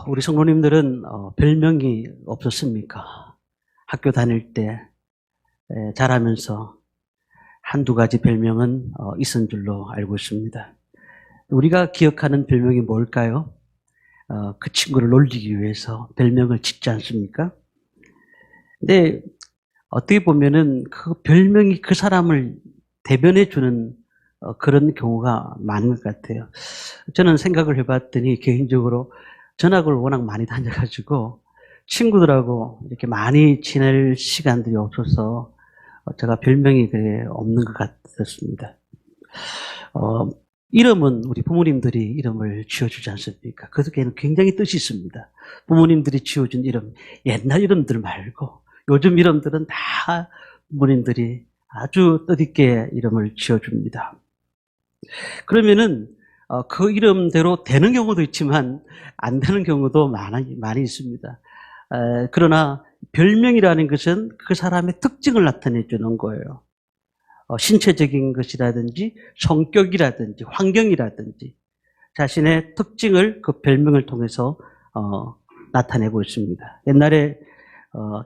우리 성도님들은 별명이 없었습니까? 학교 다닐 때 자라면서 한두 가지 별명은 있은 줄로 알고 있습니다. 우리가 기억하는 별명이 뭘까요? 그 친구를 놀리기 위해서 별명을 짓지 않습니까? 근데 어떻게 보면은 그 별명이 그 사람을 대변해주는 그런 경우가 많은 것 같아요. 저는 생각을 해봤더니 개인적으로 전학을 워낙 많이 다녀가지고 친구들하고 이렇게 많이 지낼 시간들이 없어서 제가 별명이 그래 없는 것 같았습니다. 이름은 우리 부모님들이 이름을 지어주지 않습니까? 그에는 굉장히 뜻이 있습니다. 부모님들이 지어준 이름, 옛날 이름들 말고 요즘 이름들은 다 부모님들이 아주 뜻있게 이름을 지어줍니다. 그러면은 그 이름대로 되는 경우도 있지만 안 되는 경우도 많이 있습니다. 그러나 별명이라는 것은 그 사람의 특징을 나타내주는 거예요. 신체적인 것이라든지 성격이라든지 환경이라든지 자신의 특징을 그 별명을 통해서 나타내고 있습니다. 옛날에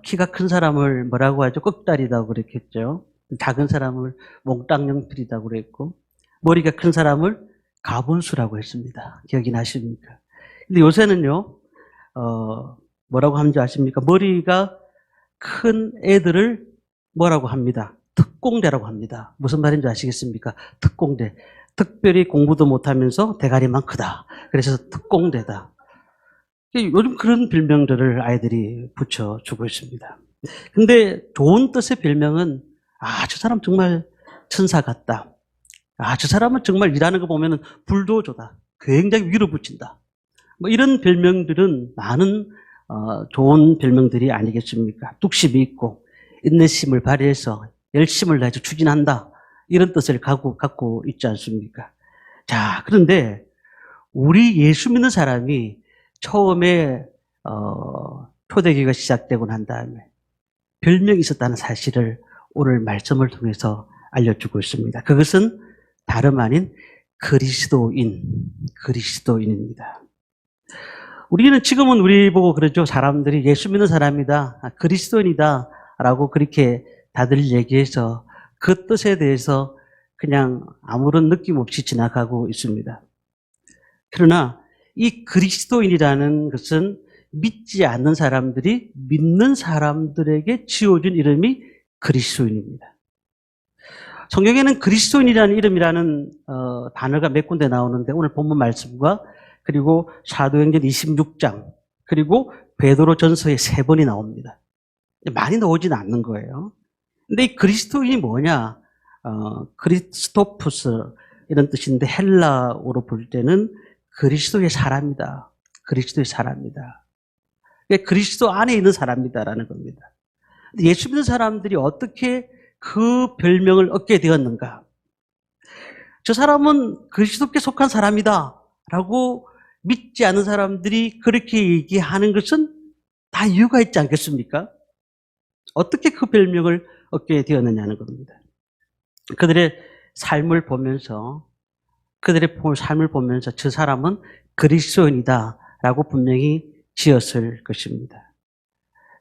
키가 큰 사람을 뭐라고 하죠? 꺽다리라고 그랬겠죠. 작은 사람을 몽땅영필이라고 그랬고 머리가 큰 사람을 가분수라고 했습니다. 기억이 나십니까? 근데 요새는요, 뭐라고 하는지 아십니까? 머리가 큰 애들을 뭐라고 합니다? 특공대라고 합니다. 무슨 말인지 아시겠습니까? 특공대. 특별히 공부도 못하면서 대가리만 크다. 그래서 특공대다. 요즘 그런 별명들을 아이들이 붙여주고 있습니다. 근데 좋은 뜻의 별명은 저 사람 정말 천사 같다. 저 사람은 정말 일하는 거 보면 불도저다. 굉장히 위로 붙인다. 뭐 이런 별명들은 많은 좋은 별명들이 아니겠습니까? 뚝심이 있고 인내심을 발휘해서 열심을 다해서 추진한다. 이런 뜻을 갖고 있지 않습니까? 자, 그런데 우리 예수 믿는 사람이 처음에 초대교회가 시작되고 난 다음에 별명이 있었다는 사실을 오늘 말씀을 통해서 알려주고 있습니다. 그것은 다름 아닌 그리스도인입니다. 우리는 지금은 우리 보고 그러죠. 사람들이 예수 믿는 사람이다, 그리스도인이다 라고 그렇게 다들 얘기해서 그 뜻에 대해서 그냥 아무런 느낌 없이 지나가고 있습니다. 그러나 이 그리스도인이라는 것은 믿지 않는 사람들이 믿는 사람들에게 지어준 이름이 그리스도인입니다. 성경에는 그리스도인이라는 이름이라는 단어가 몇 군데 나오는데 오늘 본문 말씀과 그리고 사도행전 26장 그리고 베드로전서에 3번이 나옵니다. 많이 나오지는 않는 거예요. 근데 이 그리스도인이 뭐냐? 크리스토푸스 이런 뜻인데 헬라어로 볼 때는 그리스도의 사람이다. 그리스도의 사람이다. 그리스도 안에 있는 사람이다라는 겁니다. 예수 믿는 사람들이 어떻게 그 별명을 얻게 되었는가? 저 사람은 그리스도께 속한 사람이다 라고 믿지 않는 사람들이 그렇게 얘기하는 것은 다 이유가 있지 않겠습니까? 어떻게 그 별명을 얻게 되었느냐는 겁니다. 그들의 삶을 보면서 저 사람은 그리스도인이다 라고 분명히 지었을 것입니다.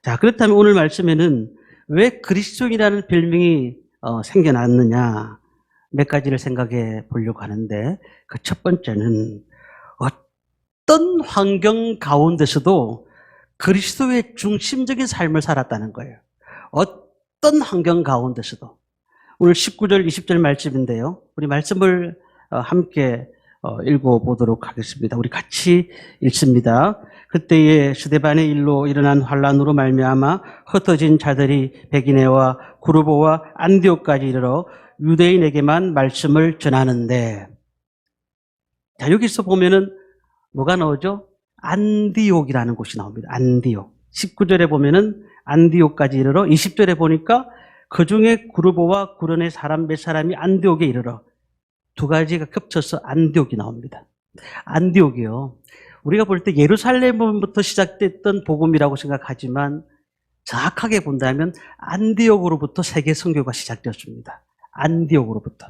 자, 그렇다면 오늘 말씀에는 왜 그리스도인이라는 별명이 생겨났느냐 몇 가지를 생각해 보려고 하는데 그 첫 번째는 어떤 환경 가운데서도 그리스도의 중심적인 삶을 살았다는 거예요. 어떤 환경 가운데서도. 오늘 19절 20절 말씀인데요. 우리 말씀을 함께 읽어보도록 하겠습니다. 우리 같이 읽습니다. 그때에 스데반의 일로 일어난 환란으로 말미암아 흩어진 자들이 베기네와 구르보와 안디옥까지 이르러 유대인에게만 말씀을 전하는데, 자, 여기서 보면은 뭐가 나오죠? 안디옥이라는 곳이 나옵니다. 안디옥. 19절에 보면은 안디옥까지 이르러 20절에 보니까 그 중에 구르보와 구른의 사람 몇 사람이 안디옥에 이르러 두 가지가 겹쳐서 안디옥이 나옵니다. 안디옥이요. 우리가 볼 때 예루살렘부터 시작됐던 복음이라고 생각하지만 정확하게 본다면 안디옥으로부터 세계 선교가 시작되었습니다. 안디옥으로부터.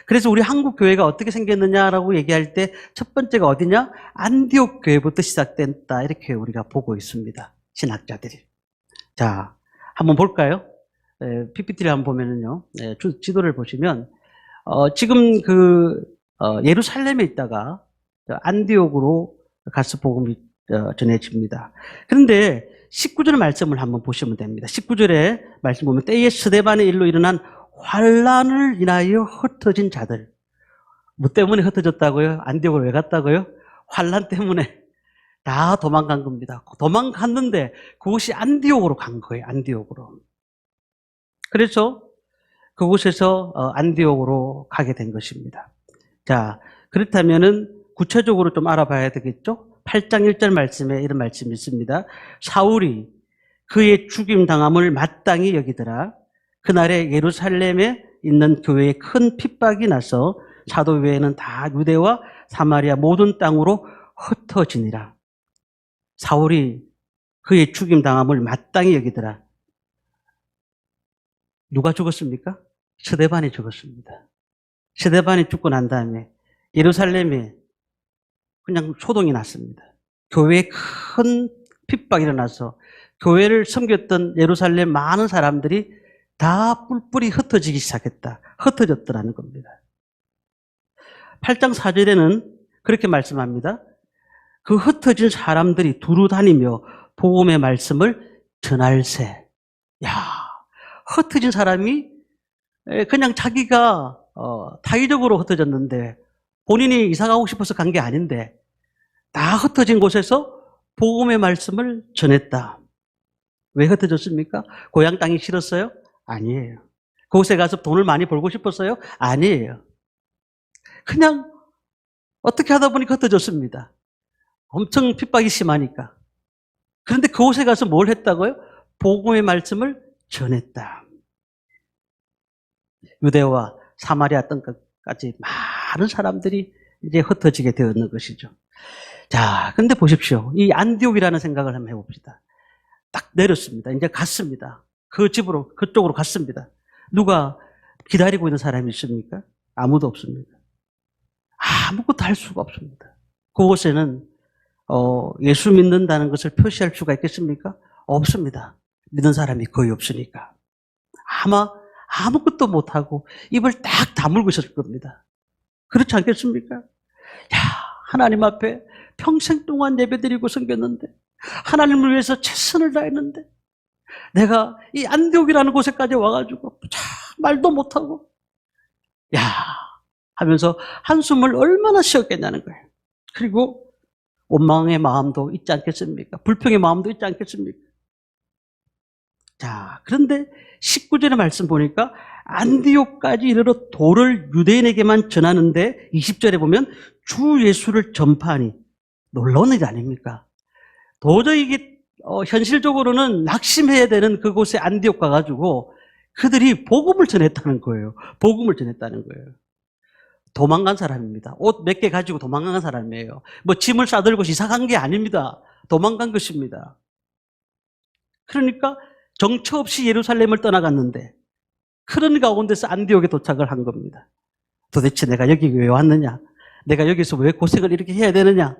그래서 우리 한국 교회가 어떻게 생겼느냐라고 얘기할 때 첫 번째가 어디냐? 안디옥 교회부터 시작됐다. 이렇게 우리가 보고 있습니다. 신학자들이. 자, 한번 볼까요? PPT를 한번 보면은요. 지도를 보시면 지금 예루살렘에 있다가 안디옥으로 가서 복음이 전해집니다. 그런데 19절 말씀을 한번 보시면 됩니다. 19절에 말씀 보면 때에 스데반의 일로 일어난 환란을 인하여 흩어진 자들. 뭐 때문에 흩어졌다고요? 안디옥을 왜 갔다고요? 환란 때문에 다 도망간 겁니다. 도망갔는데 그곳이 안디옥으로 간 거예요. 안디옥으로. 그래서 그곳에서 안디옥으로 가게 된 것입니다. 자, 그렇다면은 구체적으로 좀 알아봐야 되겠죠? 8장 1절 말씀에 이런 말씀이 있습니다. 사울이 그의 죽임 당함을 마땅히 여기더라. 그날에 예루살렘에 있는 교회에 큰 핍박이 나서 사도 외에는 다 유대와 사마리아 모든 땅으로 흩어지니라. 사울이 그의 죽임 당함을 마땅히 여기더라. 누가 죽었습니까? 스데반이 죽었습니다. 스데반이 죽고 난 다음에 예루살렘에 그냥 소동이 났습니다. 교회에 큰 핍박이 일어나서 교회를 섬겼던 예루살렘 많은 사람들이 다 뿔뿔이 흩어지기 시작했다. 흩어졌더라는 겁니다. 8장 4절에는 그렇게 말씀합니다. 그 흩어진 사람들이 두루 다니며 복음의 말씀을 전할세. 야, 흩어진 사람이 그냥 자기가 타의적으로 흩어졌는데 본인이 이사가고 싶어서 간 게 아닌데 다 흩어진 곳에서 복음의 말씀을 전했다. 왜 흩어졌습니까? 고향 땅이 싫었어요? 아니에요. 그곳에 가서 돈을 많이 벌고 싶었어요? 아니에요. 그냥 어떻게 하다 보니까 흩어졌습니다. 엄청 핍박이 심하니까. 그런데 그곳에 가서 뭘 했다고요? 복음의 말씀을 전했다. 유대와 사마리아 땅까지 많은 사람들이 이제 흩어지게 되었는 것이죠. 자, 근데 보십시오. 이 안디옥이라는 생각을 한번 해봅시다. 딱 내렸습니다. 이제 갔습니다. 그 집으로, 그쪽으로 갔습니다. 누가 기다리고 있는 사람이 있습니까? 아무도 없습니다. 아무것도 할 수가 없습니다. 그곳에는 예수 믿는다는 것을 표시할 수가 있겠습니까? 없습니다. 믿는 사람이 거의 없으니까. 아마 아무것도 못하고 입을 딱 다물고 있었을 겁니다. 그렇지 않겠습니까? 야, 하나님 앞에 평생 동안 예배드리고 섬겼는데 하나님을 위해서 최선을 다했는데 내가 이 안디옥이라는 곳에까지 와가지고 참 말도 못하고 야 하면서 한숨을 얼마나 쉬었겠냐는 거예요. 그리고 원망의 마음도 있지 않겠습니까? 불평의 마음도 있지 않겠습니까? 자, 그런데 19절의 말씀 보니까 안디옥까지 이르러 도를 유대인에게만 전하는데 20절에 보면 주 예수를 전파하니 놀라운 일이 아닙니까? 도저히 이게 현실적으로는 낙심해야 되는 그곳에 안디옥 가가지고 그들이 복음을 전했다는 거예요. 복음을 전했다는 거예요. 도망간 사람입니다. 옷 몇 개 가지고 도망간 사람이에요. 뭐 짐을 싸들고 이사간 게 아닙니다. 도망간 것입니다. 그러니까 정처 없이 예루살렘을 떠나갔는데 그런 가운데서 안디옥에 도착을 한 겁니다. 도대체 내가 여기 왜 왔느냐? 내가 여기서 왜 고생을 이렇게 해야 되느냐?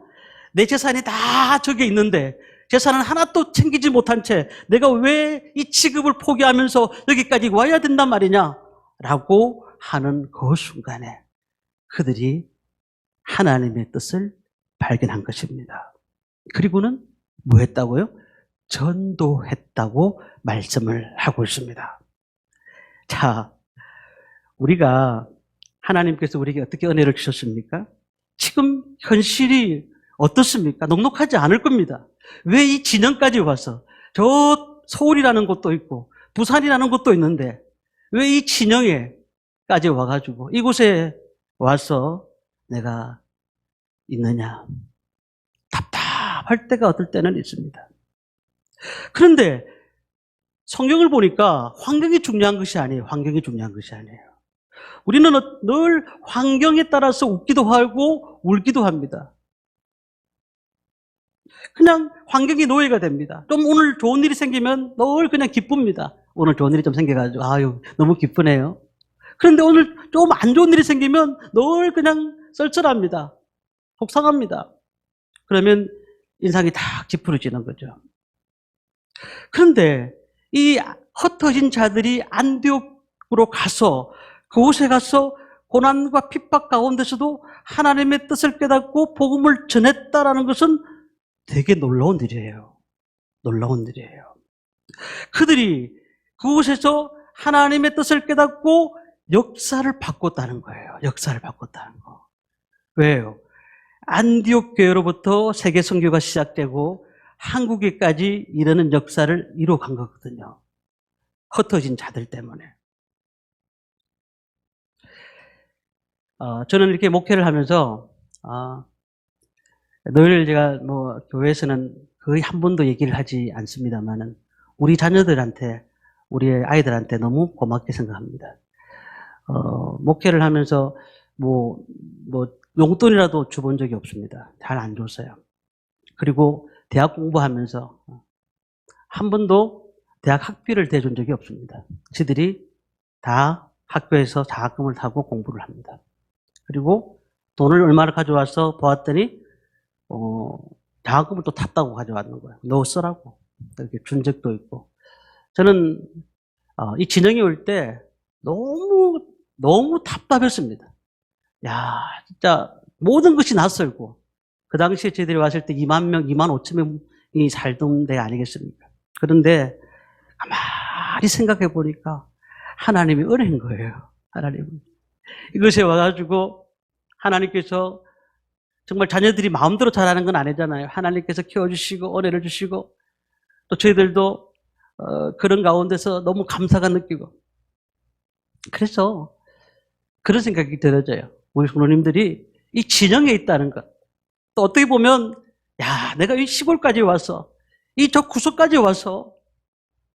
내 재산이 다 저기 있는데 재산은 하나도 챙기지 못한 채 내가 왜 이 취급을 포기하면서 여기까지 와야 된단 말이냐? 라고 하는 그 순간에 그들이 하나님의 뜻을 발견한 것입니다. 그리고는 뭐 했다고요? 전도했다고 말씀을 하고 있습니다. 자, 우리가 하나님께서 우리에게 어떻게 은혜를 주셨습니까? 지금 현실이 어떻습니까? 녹록하지 않을 겁니다. 왜 이 진영까지 와서 저 서울이라는 곳도 있고 부산이라는 곳도 있는데 왜 이 진영에까지 와가지고 이곳에 와서 내가 있느냐? 답답할 때가 어떨 때는 있습니다. 그런데 성경을 보니까 환경이 중요한 것이 아니에요. 환경이 중요한 것이 아니에요. 우리는 늘 환경에 따라서 웃기도 하고 울기도 합니다. 그냥 환경이 노예가 됩니다. 좀 오늘 좋은 일이 생기면 늘 그냥 기쁩니다. 오늘 좋은 일이 좀 생겨가지고 아유 너무 기쁘네요. 그런데 오늘 좀 안 좋은 일이 생기면 늘 그냥 썰썰합니다. 속상합니다. 그러면 인상이 탁 찌푸려지는 거죠. 그런데 이 흩어진 자들이 안디옥으로 가서 그곳에 가서 고난과 핍박 가운데서도 하나님의 뜻을 깨닫고 복음을 전했다라는 것은 되게 놀라운 일이에요. 놀라운 일이에요. 그들이 그곳에서 하나님의 뜻을 깨닫고 역사를 바꿨다는 거예요. 역사를 바꿨다는 거. 왜요? 안디옥 교회로부터 세계 선교가 시작되고 한국에까지 이르는 역사를 이루어간 거거든요. 흩어진 자들 때문에. 저는 이렇게 목회를 하면서 늘 제가 교회에서는 거의 한 번도 얘기를 하지 않습니다만은 우리 자녀들한테, 우리 아이들한테 너무 고맙게 생각합니다. 목회를 하면서 용돈이라도 줘본 적이 없습니다. 잘 안 줬어요. 그리고 대학 공부하면서 한 번도 대학 학비를 대준 적이 없습니다. 지들이 다 학교에서 장학금을 타고 공부를 합니다. 그리고 돈을 얼마나 가져와서 보았더니 장학금을 또 탔다고 가져왔는 거예요. 너 쓰라고. 이렇게 준 적도 있고. 저는 이 진영이 올 때 너무 답답했습니다. 야, 진짜 모든 것이 낯설고 그 당시에 저희들이 왔을 때 2만 명, 2만 5천 명이 살던 데 아니겠습니까? 그런데 가만히 생각해 보니까 하나님이 은혜인 거예요. 하나님은. 이것에 와가지고 하나님께서 정말 자녀들이 마음대로 자라는 건 아니잖아요. 하나님께서 키워주시고 은혜를 주시고 또 저희들도 그런 가운데서 너무 감사가 느끼고 그래서 그런 생각이 들어져요. 우리 부모님들이 이 진영에 있다는 것. 또 어떻게 보면 야, 내가 이 시골까지 와서 이 저 구석까지 와서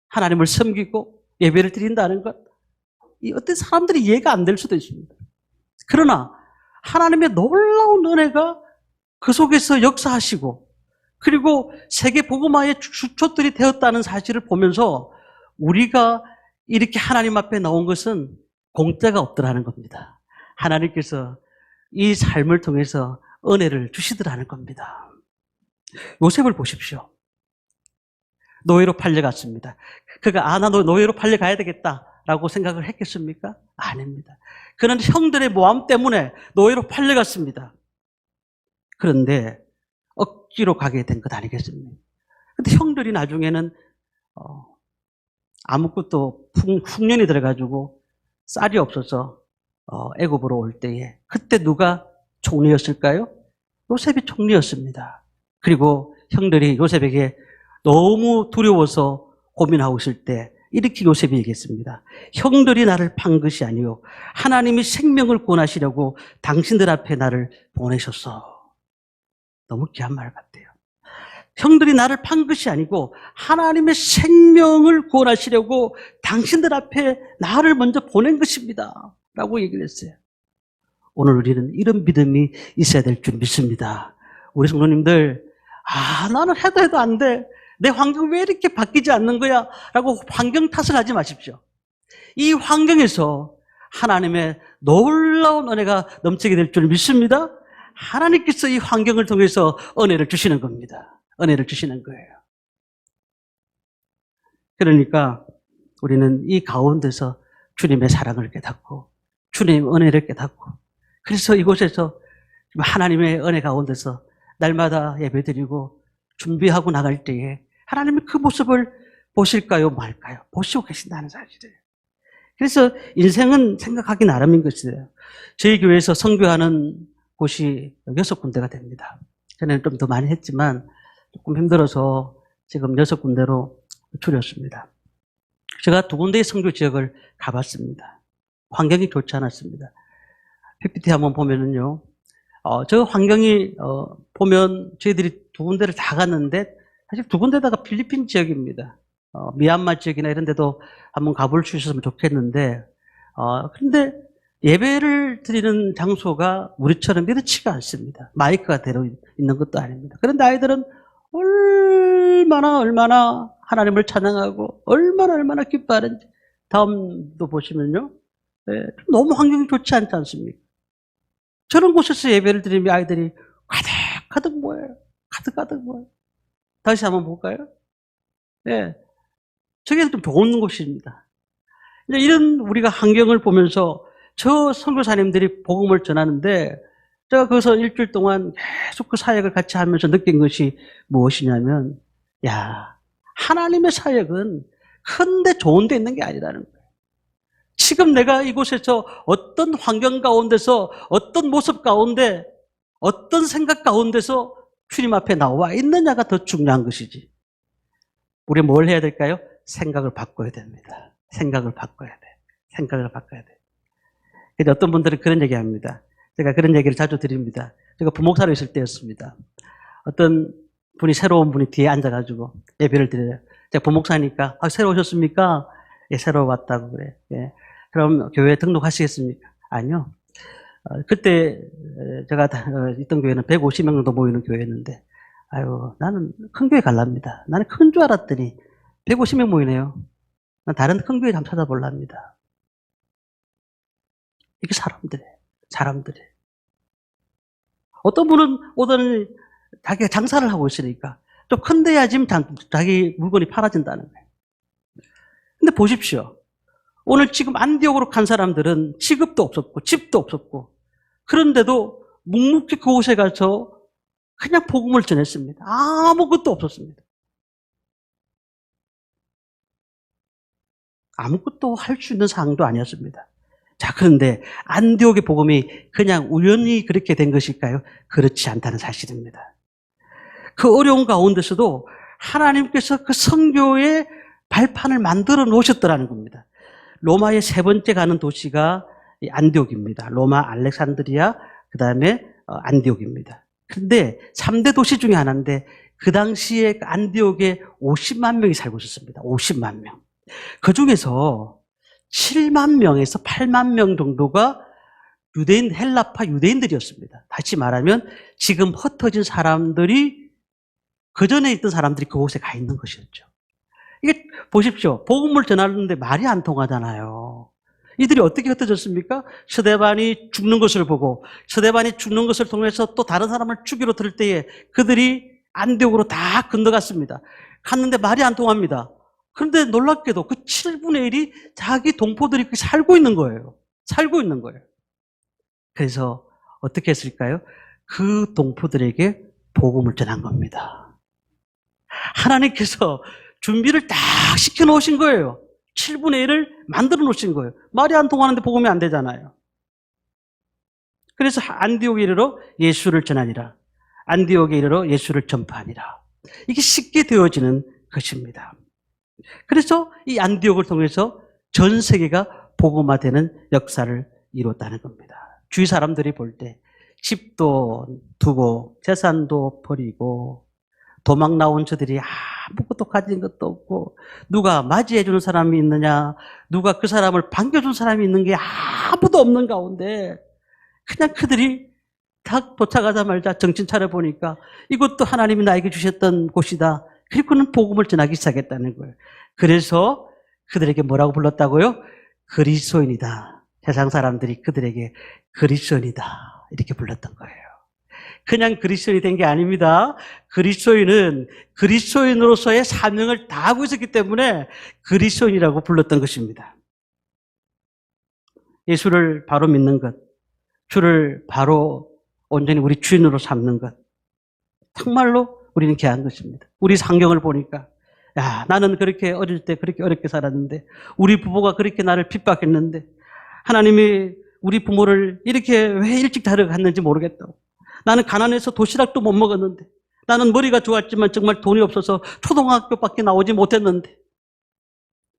하나님을 섬기고 예배를 드린다는 것. 이 어떤 사람들이 이해가 안 될 수도 있습니다. 그러나 하나님의 놀라운 은혜가 그 속에서 역사하시고 그리고 세계 복음화의 주초들이 되었다는 사실을 보면서 우리가 이렇게 하나님 앞에 나온 것은 공짜가 없더라는 겁니다. 하나님께서 이 삶을 통해서 은혜를 주시더라는 겁니다. 요셉을 보십시오. 노예로 팔려갔습니다. 그가 나 노예로 팔려가야 되겠다라고 생각을 했겠습니까? 아닙니다. 그는 형들의 모함 때문에 노예로 팔려갔습니다. 그런데 억지로 가게 된 것 아니겠습니까? 근데 형들이 나중에는 아무것도 흉년이 들어가지고 쌀이 없어서 애굽으로 올 때에 그때 누가 총리였을까요? 요셉이 총리였습니다. 그리고 형들이 요셉에게 너무 두려워서 고민하고 있을 때 이렇게 요셉이 얘기했습니다. 형들이 나를 판 것이 아니요 하나님이 생명을 구원하시려고 당신들 앞에 나를 보내셨어. 너무 귀한 말 같아요. 형들이 나를 판 것이 아니고 하나님의 생명을 구원하시려고 당신들 앞에 나를 먼저 보낸 것입니다. 라고 얘기를 했어요. 오늘 우리는 이런 믿음이 있어야 될 줄 믿습니다. 우리 성도님들, 나는 해도 안 돼. 내 환경 왜 이렇게 바뀌지 않는 거야? 라고 환경 탓을 하지 마십시오. 이 환경에서 하나님의 놀라운 은혜가 넘치게 될 줄 믿습니다. 하나님께서 이 환경을 통해서 은혜를 주시는 겁니다. 은혜를 주시는 거예요. 그러니까 우리는 이 가운데서 주님의 사랑을 깨닫고 주님의 은혜를 깨닫고 그래서 이곳에서 하나님의 은혜 가운데서 날마다 예배드리고 준비하고 나갈 때에 하나님이 그 모습을 보실까요 말까요? 보시고 계신다는 사실이에요. 그래서 인생은 생각하기 나름인 것이에요. 저희 교회에서 선교하는 곳이 6군데가 됩니다. 전에는 좀 더 많이 했지만 조금 힘들어서 지금 6군데로 줄였습니다. 제가 2군데의 선교 지역을 가봤습니다. 환경이 좋지 않았습니다. PPT 한번 보면은요, 저 환경이 보면 저희들이 2군데를 다 갔는데 사실 2군데다가 필리핀 지역입니다. 미얀마 지역이나 이런 데도 한번 가볼 수 있었으면 좋겠는데 그런데 예배를 드리는 장소가 우리처럼 이렇지가 않습니다. 마이크가 들어 있는 것도 아닙니다. 그런데 아이들은 얼마나 하나님을 찬양하고 얼마나 기뻐하는지. 다음도 보시면요. 예, 너무 환경이 좋지 않지 않습니까? 저런 곳에서 예배를 드리면 아이들이 가득 모여요. 가득 모여요. 다시 한번 볼까요? 예, 저게 좀 좋은 곳입니다. 이런 우리가 환경을 보면서 저 선교사님들이 복음을 전하는데 제가 거기서 일주일 동안 계속 그 사역을 같이 하면서 느낀 것이 무엇이냐면, 야, 하나님의 사역은 큰데 좋은 데 있는 게 아니라는 거예요. 지금 내가 이곳에서 어떤 환경 가운데서 어떤 모습 가운데 어떤 생각 가운데서 주님 앞에 나와 있느냐가 더 중요한 것이지. 우리 뭘 해야 될까요? 생각을 바꿔야 됩니다. 생각을 바꿔야 돼. 생각을 바꿔야 돼. 근데 어떤 분들은 그런 얘기 합니다. 제가 그런 얘기를 자주 드립니다. 제가 부목사로 있을 때였습니다. 어떤 분이 새로운 분이 뒤에 앉아가지고 예배를 드려요. 제가 부목사니까 새로 오셨습니까? 예, 새로 왔다고 그래. 예. 그럼 교회에 등록하시겠습니까? 아니요. 그때 제가 있던 교회는 150명 정도 모이는 교회였는데, 아유, 나는 큰 교회 갈랍니다. 나는 큰 줄 알았더니 150명 모이네요. 난 다른 큰 교회 한번 찾아볼랍니다. 이게 사람들이. 어떤 분은 오더니 자기가 장사를 하고 있으니까 좀 큰 데야지 자기 물건이 팔아진다는 거예요. 근데 보십시오. 오늘 지금 안디옥으로 간 사람들은 직업도 없었고 집도 없었고 그런데도 묵묵히 그곳에 가서 그냥 복음을 전했습니다. 아무것도 없었습니다. 아무것도 할 수 있는 상황도 아니었습니다. 자, 그런데 안디옥의 복음이 그냥 우연히 그렇게 된 것일까요? 그렇지 않다는 사실입니다. 그 어려운 가운데서도 하나님께서 그 선교의 발판을 만들어 놓으셨더라는 겁니다. 로마의 세 번째 가는 도시가 안디옥입니다. 로마, 알렉산드리아, 그 다음에 안디옥입니다. 그런데 3대 도시 중에 하나인데 그 당시에 안디옥에 50만 명이 살고 있었습니다. 50만 명. 그 중에서 7만 명에서 8만 명 정도가 유대인, 헬라파 유대인들이었습니다. 다시 말하면 지금 흩어진 사람들이 그 전에 있던 사람들이 그곳에 가 있는 것이었죠. 이게 보십시오. 복음을 전하는데 말이 안 통하잖아요. 이들이 어떻게 흩어졌습니까? 스데반이 죽는 것을 보고 스데반이 죽는 것을 통해서 또 다른 사람을 죽이러 들 때에 그들이 안디옥으로 다 건너갔습니다. 갔는데 말이 안 통합니다. 그런데 놀랍게도 그 7분의 1이 자기 동포들이 살고 있는 거예요. 살고 있는 거예요. 그래서 어떻게 했을까요? 그 동포들에게 복음을 전한 겁니다. 하나님께서 준비를 딱 시켜놓으신 거예요. 7분의 1을 만들어 놓으신 거예요. 말이 안 통하는데 복음이 안 되잖아요. 그래서 안디옥에 이르러 예수를 전하니라. 안디옥에 이르러 예수를 전파하니라. 이게 쉽게 되어지는 것입니다. 그래서 이 안디옥을 통해서 전 세계가 복음화되는 역사를 이뤘다는 겁니다. 주위 사람들이 볼 때 집도 두고 재산도 버리고 도망 나온 저들이 아무것도 가진 것도 없고 누가 맞이해 주는 사람이 있느냐, 누가 그 사람을 반겨준 사람이 있는 게 아무도 없는 가운데 그냥 그들이 딱 도착하자마자 정신 차려보니까 이것도 하나님이 나에게 주셨던 곳이다. 그리고는 복음을 전하기 시작했다는 거예요. 그래서 그들에게 뭐라고 불렀다고요? 그리스도인이다. 세상 사람들이 그들에게 그리스도인이다. 이렇게 불렀던 거예요. 그냥 그리스도인이 된 게 아닙니다. 그리스도인은 그리스도인으로서의 사명을 다하고 있었기 때문에 그리스도인이라고 불렀던 것입니다. 예수를 바로 믿는 것, 주를 바로 온전히 우리 주인으로 삼는 것, 정말로 우리는 귀한 것입니다. 우리 상경을 보니까 야, 나는 그렇게 어릴 때 그렇게 어렵게 살았는데 우리 부모가 그렇게 나를 핍박했는데 하나님이 우리 부모를 이렇게 왜 일찍 데려갔는지 모르겠다고. 나는 가난해서 도시락도 못 먹었는데 나는 머리가 좋았지만 정말 돈이 없어서 초등학교밖에 나오지 못했는데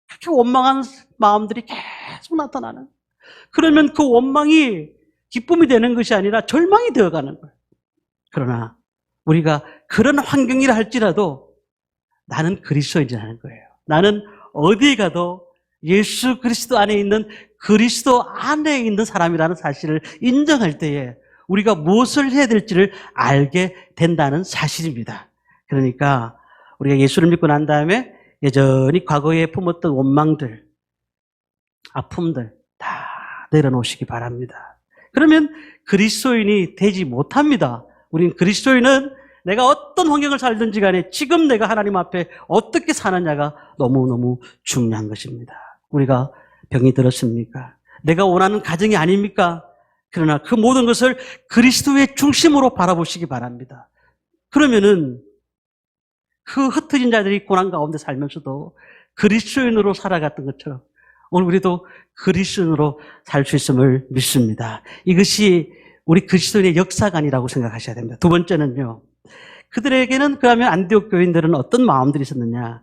그렇게 원망한 마음들이 계속 나타나는. 그러면 그 원망이 기쁨이 되는 것이 아니라 절망이 되어가는 거예요. 그러나 우리가 그런 환경이라 할지라도 나는 그리스도인이라는 거예요. 나는 어디에 가도 예수 그리스도 안에 있는 그리스도 안에 있는 사람이라는 사실을 인정할 때에 우리가 무엇을 해야 될지를 알게 된다는 사실입니다. 그러니까 우리가 예수를 믿고 난 다음에 여전히 과거에 품었던 원망들, 아픔들 다 내려놓으시기 바랍니다. 그러면 그리스도인이 되지 못합니다. 우린 그리스도인은 내가 어떤 환경을 살든지 간에 지금 내가 하나님 앞에 어떻게 사느냐가 너무너무 중요한 것입니다. 우리가 병이 들었습니까? 내가 원하는 가정이 아닙니까? 그러나 그 모든 것을 그리스도의 중심으로 바라보시기 바랍니다. 그러면은 그 흩어진 자들이 고난 가운데 살면서도 그리스도인으로 살아갔던 것처럼 오늘 우리도 그리스도인으로 살 수 있음을 믿습니다. 이것이 우리 그리스도인의 역사가 아니라고 생각하셔야 됩니다. 두 번째는요. 그들에게는 그러면 안디옥 교인들은 어떤 마음들이 있었느냐?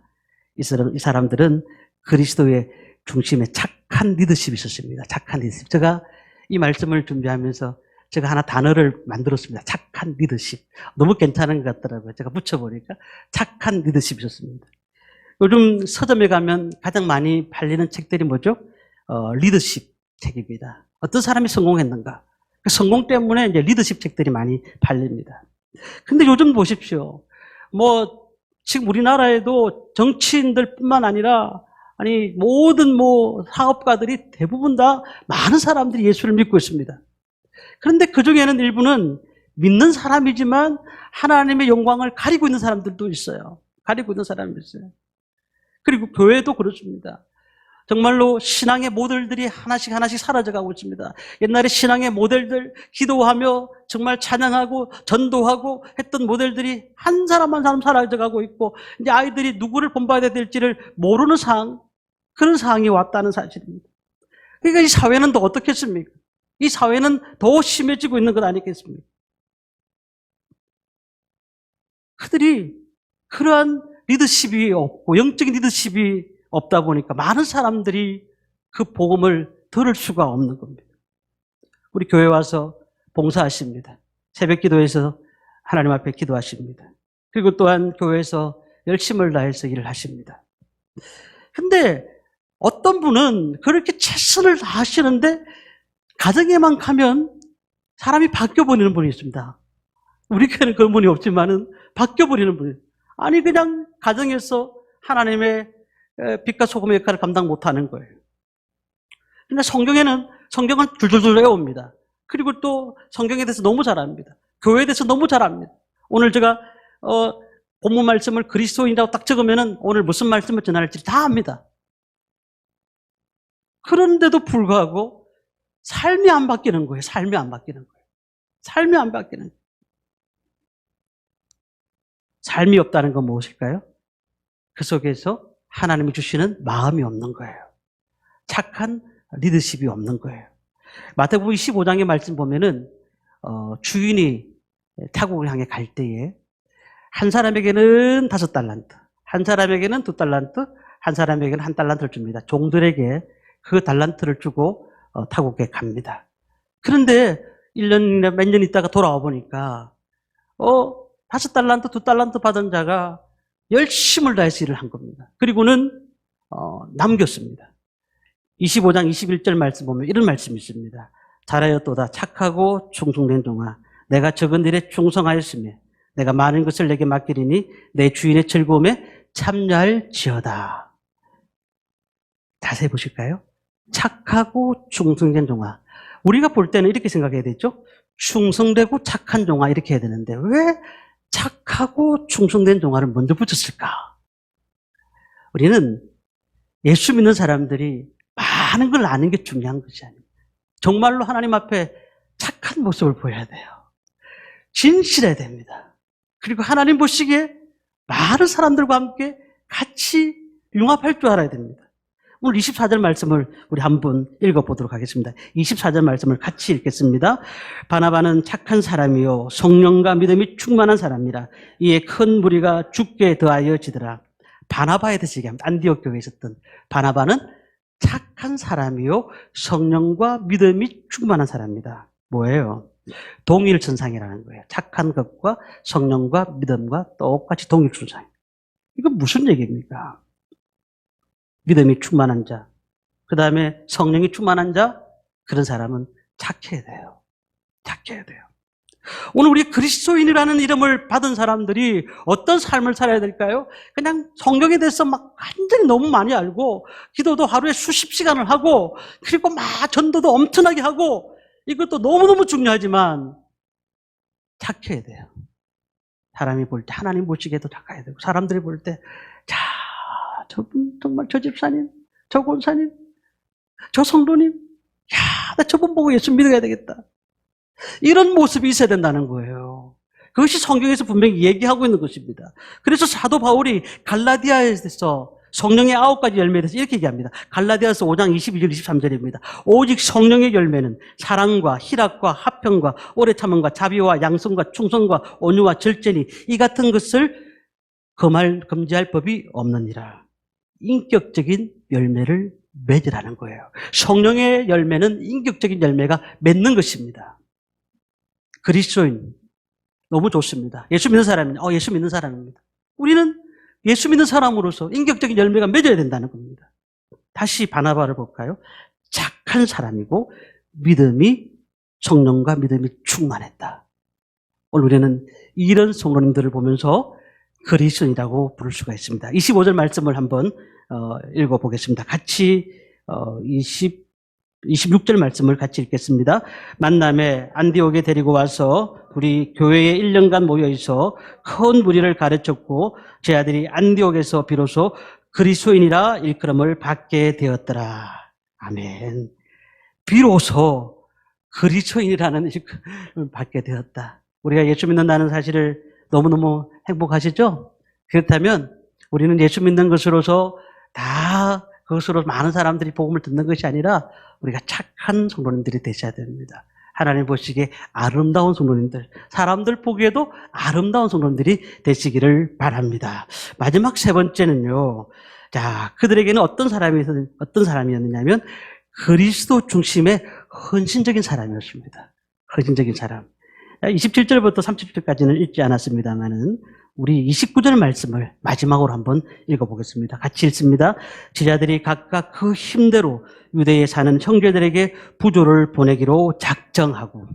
이 사람들은 그리스도의 중심에 착한 리더십이 있었습니다. 착한 리더십. 제가 이 말씀을 준비하면서 제가 하나 단어를 만들었습니다. 착한 리더십. 너무 괜찮은 것 같더라고요. 제가 붙여보니까 착한 리더십이 있었습니다. 요즘 서점에 가면 가장 많이 팔리는 책들이 뭐죠? 리더십 책입니다. 어떤 사람이 성공했는가? 그 성공 때문에 이제 리더십 책들이 많이 팔립니다. 근데 요즘 보십시오. 지금 우리나라에도 정치인들뿐만 아니라 모든 사업가들이 대부분 다 많은 사람들이 예수를 믿고 있습니다. 그런데 그 중에는 일부는 믿는 사람이지만 하나님의 영광을 가리고 있는 사람들도 있어요. 가리고 있는 사람이 있어요. 그리고 교회도 그렇습니다. 정말로 신앙의 모델들이 하나씩 사라져가고 있습니다. 옛날에 신앙의 모델들 기도하며 정말 찬양하고 전도하고 했던 모델들이 한 사람 한 사람 사라져가고 있고 이제 아이들이 누구를 본받아야 될지를 모르는 그런 상황이 왔다는 사실입니다. 그러니까 이 사회는 더 어떻겠습니까? 이 사회는 더 심해지고 있는 것 아니겠습니까? 그들이 그러한 리더십이 없고 영적인 리더십이 없다 보니까 많은 사람들이 그 복음을 들을 수가 없는 겁니다. 우리 교회 와서 봉사하십니다. 새벽 기도에서 하나님 앞에 기도하십니다. 그리고 또한 교회에서 열심을 다해서 일을 하십니다. 근데 어떤 분은 그렇게 최선을 다하시는데 가정에만 가면 사람이 바뀌어버리는 분이 있습니다. 우리 교회는 그런 분이 없지만은 바뀌어버리는 분이. 그냥 가정에서 하나님의 빛과 소금의 역할을 감당 못하는 거예요. 근데 성경은 줄줄줄 외웁니다. 그리고 또 성경에 대해서 너무 잘 압니다. 교회에 대해서 너무 잘 압니다. 오늘 제가 본문 말씀을 그리스도인이라고 딱 적으면은 오늘 무슨 말씀을 전할지 다 압니다. 그런데도 불구하고 삶이 안 바뀌는 거예요. 삶이 안 바뀌는 거예요. 삶이 안 바뀌는 거예요. 삶이 없다는 건 무엇일까요? 그 속에서 하나님이 주시는 마음이 없는 거예요. 착한 리더십이 없는 거예요. 마태복음 25장의 말씀 보면은 주인이 타국을 향해 갈 때에 한 사람에게는 5달란트, 한 사람에게는 2달란트, 한 사람에게는 1달란트를 줍니다. 종들에게 그 달란트를 주고 타국에 갑니다. 그런데 1년 몇 년 있다가 돌아와 보니까 5달란트, 2달란트 받은 자가 열심을 다해서 일을 한 겁니다. 그리고는 남겼습니다. 25장 21절 말씀 보면 이런 말씀이 있습니다. 잘하였도다 착하고 충성된 종아, 내가 적은 일에 충성하였으며 내가 많은 것을 내게 맡기리니 내 주인의 즐거움에 참여할지어다. 자세히 보실까요? 착하고 충성된 종아. 우리가 볼 때는 이렇게 생각해야 되죠. 충성되고 착한 종아 이렇게 해야 되는데 왜 착하고 충성된 종아를 먼저 붙였을까? 우리는 예수 믿는 사람들이 많은 걸 아는 게 중요한 것이 아닙니다. 정말로 하나님 앞에 착한 모습을 보여야 돼요. 진실해야 됩니다. 그리고 하나님 보시기에 많은 사람들과 함께 같이 융합할 줄 알아야 됩니다. 오늘 24절 말씀을 우리 한번 읽어보도록 하겠습니다. 24절 말씀을 같이 읽겠습니다. 바나바는 착한 사람이요 성령과 믿음이 충만한 사람이라 이에 큰 무리가 죽게 더하여지더라. 바나바에 대해서 얘기합니다. 안디옥 교회에 있었던 바나바는 착한 사람이요 성령과 믿음이 충만한 사람이다. 뭐예요? 동일천상이라는 거예요. 착한 것과 성령과 믿음과 똑같이 동일천상. 이건 무슨 얘기입니까? 믿음이 충만한 자, 그 다음에 성령이 충만한 자, 그런 사람은 착해야 돼요. 착해야 돼요. 오늘 우리 그리스도인이라는 이름을 받은 사람들이 어떤 삶을 살아야 될까요? 그냥 성경에 대해서 막 완전히 너무 많이 알고 기도도 하루에 수십 시간을 하고 그리고 막 전도도 엄청나게 하고 이것도 너무너무 중요하지만 착해야 돼요. 사람이 볼 때 하나님 보시기에도 착해야 되고 사람들이 볼 때 자, 저분 정말 저 집사님, 저 권사님, 저 성도님 야, 나 저분 보고 예수 믿어야 되겠다. 이런 모습이 있어야 된다는 거예요. 그것이 성경에서 분명히 얘기하고 있는 것입니다. 그래서 사도 바울이 갈라디아에서 성령의 9가지 열매에 대해서 이렇게 얘기합니다. 갈라디아서 5장 22절 23절입니다. 오직 성령의 열매는 사랑과 희락과 화평과 오래 참음과 자비와 양성과 충성과 온유와 절제니 이 같은 것을 금지할 법이 없느니라. 인격적인 열매를 맺으라는 거예요. 성령의 열매는 인격적인 열매가 맺는 것입니다. 그리스도인 너무 좋습니다. 예수 믿는 사람은 예수 믿는 사람입니다. 우리는 예수 믿는 사람으로서 인격적인 열매가 맺어야 된다는 겁니다. 다시 바나바를 볼까요? 착한 사람이고 믿음이 성령과 믿음이 충만했다. 오늘 우리는 이런 성도님들을 보면서 그리스도인이라고 부를 수가 있습니다. 25절 말씀을 한번 읽어보겠습니다. 같이 26절 말씀을 같이 읽겠습니다. 만남에 안디옥에 데리고 와서 우리 교회에 1년간 모여있어 큰 무리를 가르쳤고 제 아들이 안디옥에서 비로소 그리스도인이라 일컬음을 받게 되었더라. 아멘. 비로소 그리스도인이라는 일컬음을 받게 되었다. 우리가 예수 믿는다는 사실을 너무너무 행복하시죠? 그렇다면 우리는 예수 믿는 것으로서 다 그것으로 많은 사람들이 복음을 듣는 것이 아니라 우리가 착한 성도님들이 되셔야 됩니다. 하나님 보시기에 아름다운 성도님들, 사람들 보기에도 아름다운 성도님들이 되시기를 바랍니다. 마지막 세 번째는요. 자, 그들에게는 어떤 사람이었느냐면 그리스도 중심의 헌신적인 사람이었습니다. 헌신적인 사람. 27절부터 30절까지는 읽지 않았습니다만은 우리 29절 말씀을 마지막으로 한번 읽어보겠습니다. 같이 읽습니다. 제자들이 각각 그 힘대로 유대에 사는 형제들에게 부조를 보내기로 작정하고.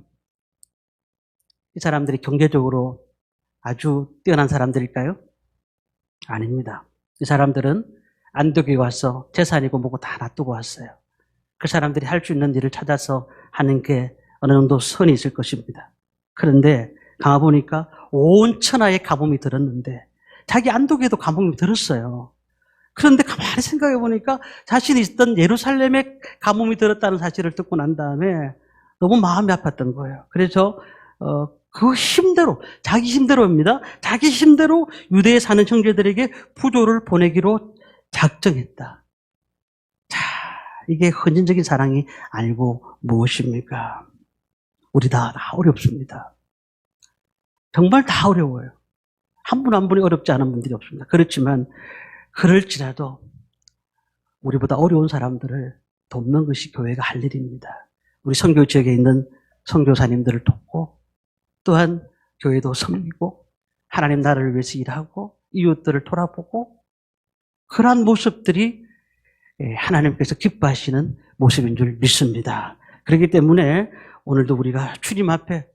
이 사람들이 경제적으로 아주 뛰어난 사람들일까요? 아닙니다. 이 사람들은 안디옥에 와서 재산이고 뭐고 다 놔두고 왔어요. 그 사람들이 할 수 있는 일을 찾아서 하는 게 어느 정도 선이 있을 것입니다. 그런데 가보니까 온 천하의 가뭄이 들었는데 자기 안독에도 가뭄이 들었어요. 그런데 가만히 생각해 보니까 자신이 있던 예루살렘에 가뭄이 들었다는 사실을 듣고 난 다음에 너무 마음이 아팠던 거예요. 그래서 그 힘대로, 자기 힘대로입니다. 자기 힘대로 유대에 사는 형제들에게 부조를 보내기로 작정했다. 자, 이게 헌신적인 사랑이 아니고 무엇입니까? 우리 다 어렵습니다. 정말 다 어려워요. 한 분 한 분이 어렵지 않은 분들이 없습니다. 그렇지만 그럴지라도 우리보다 어려운 사람들을 돕는 것이 교회가 할 일입니다. 우리 선교 지역에 있는 선교사님들을 돕고 또한 교회도 섬기고 하나님 나라를 위해서 일하고 이웃들을 돌아보고 그러한 모습들이 하나님께서 기뻐하시는 모습인 줄 믿습니다. 그렇기 때문에 오늘도 우리가 주님 앞에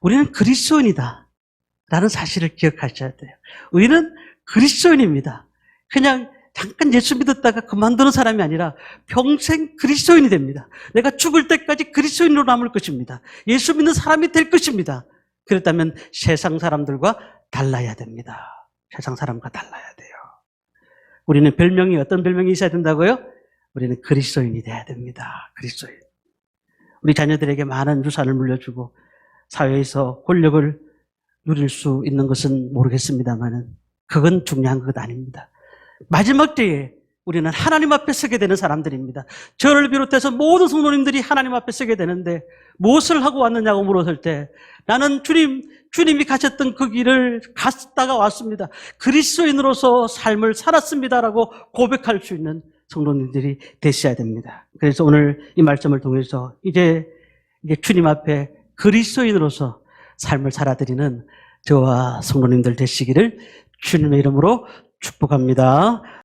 우리는 그리스도인이다 라는 사실을 기억하셔야 돼요. 우리는 그리스도인입니다. 그냥 잠깐 예수 믿었다가 그만두는 사람이 아니라 평생 그리스도인이 됩니다. 내가 죽을 때까지 그리스도인으로 남을 것입니다. 예수 믿는 사람이 될 것입니다. 그렇다면 세상 사람들과 달라야 됩니다. 세상 사람과 달라야 돼요. 우리는 별명이 어떤 별명이 있어야 된다고요? 우리는 그리스도인이 돼야 됩니다. 그리스도인. 우리 자녀들에게 많은 유산을 물려주고 사회에서 권력을 누릴 수 있는 것은 모르겠습니다만 그건 중요한 것 아닙니다. 마지막 때에 우리는 하나님 앞에 서게 되는 사람들입니다. 저를 비롯해서 모든 성도님들이 하나님 앞에 서게 되는데 무엇을 하고 왔느냐고 물었을 때 나는 주님이 가셨던 그 길을 갔다가 왔습니다. 그리스도인으로서 삶을 살았습니다라고 고백할 수 있는 성도님들이 되셔야 됩니다. 그래서 오늘 이 말씀을 통해서 이제 주님 앞에 그리스도인으로서 삶을 살아드리는 저와 성도님들 되시기를 주님의 이름으로 축복합니다.